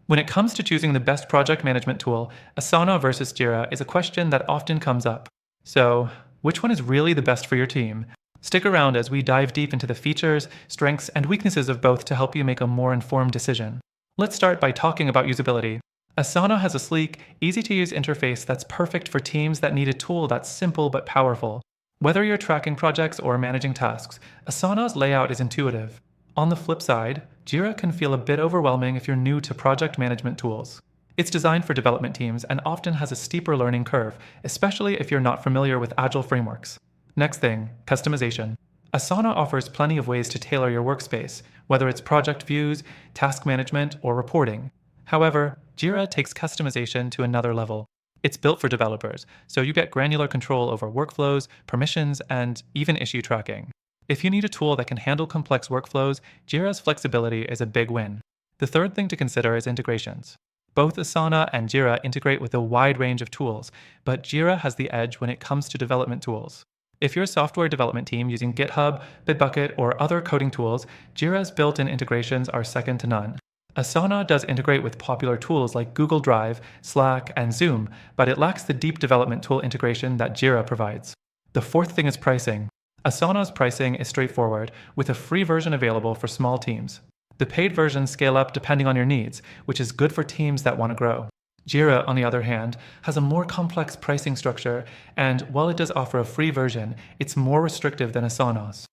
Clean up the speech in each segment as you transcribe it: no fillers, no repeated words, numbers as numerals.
When it comes to choosing the best project management tool, Asana versus Jira is a question that often comes up. So, which one is really the best for your team? Stick around as we dive deep into the features, strengths, and weaknesses of both to help you make a more informed decision. Let's start by talking about usability. Asana has a sleek, easy to use interface that's perfect for teams that need a tool that's simple but powerful. Whether you're tracking projects or managing tasks, Asana's layout is intuitive. On the flip side, Jira can feel a bit overwhelming if you're new to project management tools. It's designed for development teams and often has a steeper learning curve, especially if you're not familiar with agile frameworks. Next thing, customization. Asana offers plenty of ways to tailor your workspace, whether it's project views, task management, or reporting. However, Jira takes customization to another level. It's built for developers, so you get granular control over workflows, permissions, and even issue tracking. If you need a tool that can handle complex workflows, Jira's flexibility is a big win. The third thing to consider is integrations. Both Asana and Jira integrate with a wide range of tools, but Jira has the edge when it comes to development tools. If you're a software development team using GitHub, Bitbucket, or other coding tools, Jira's built-in integrations are second to none. Asana does integrate with popular tools like Google Drive, Slack, and Zoom, but it lacks the deep development tool integration that Jira provides. The fourth thing is pricing. Asana's pricing is straightforward, with a free version available for small teams. The paid versions scale up depending on your needs, which is good for teams that want to grow. Jira, on the other hand, has a more complex pricing structure, and while it does offer a free version, it's more restrictive than Asana's.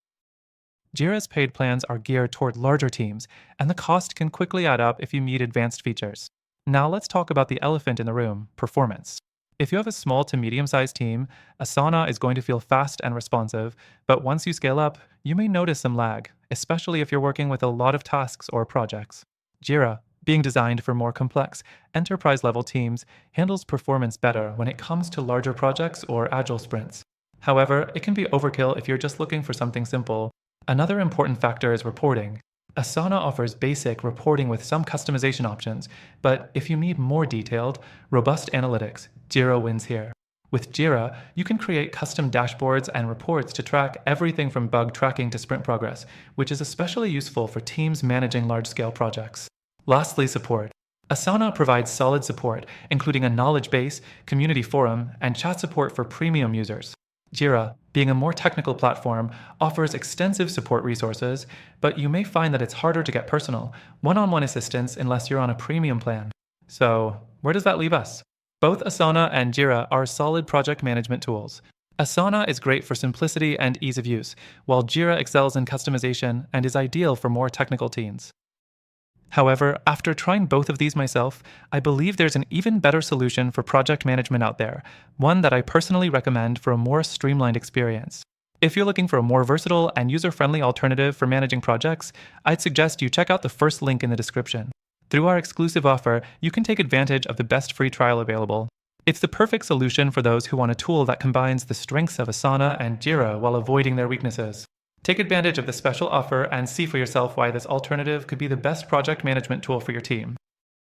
Jira's paid plans are geared toward larger teams, and the cost can quickly add up if you need advanced features. Now let's talk about the elephant in the room, performance. If you have a small to medium-sized team, Asana is going to feel fast and responsive, but once you scale up, you may notice some lag, especially if you're working with a lot of tasks or projects. Jira, being designed for more complex, enterprise-level teams, handles performance better when it comes to larger projects or agile sprints. However, it can be overkill if you're just looking for something simple. Another important factor is reporting. Asana offers basic reporting with some customization options, but if you need more detailed, robust analytics, Jira wins here. With Jira, you can create custom dashboards and reports to track everything from bug tracking to sprint progress, which is especially useful for teams managing large-scale projects. Lastly, support. Asana provides solid support, including a knowledge base, community forum, and chat support for premium users. Jira, being a more technical platform, offers extensive support resources, but you may find that it's harder to get personal, one-on-one assistance unless you're on a premium plan. So, where does that leave us? Both Asana and Jira are solid project management tools. Asana is great for simplicity and ease of use, while Jira excels in customization and is ideal for more technical teams. However, after trying both of these myself, I believe there's an even better solution for project management out there, one that I personally recommend for a more streamlined experience. If you're looking for a more versatile and user-friendly alternative for managing projects, I'd suggest you check out the first link in the description. Through our exclusive offer, you can take advantage of the best free trial available. It's the perfect solution for those who want a tool that combines the strengths of Asana and Jira while avoiding their weaknesses. Take advantage of the special offer and see for yourself why this alternative could be the best project management tool for your team.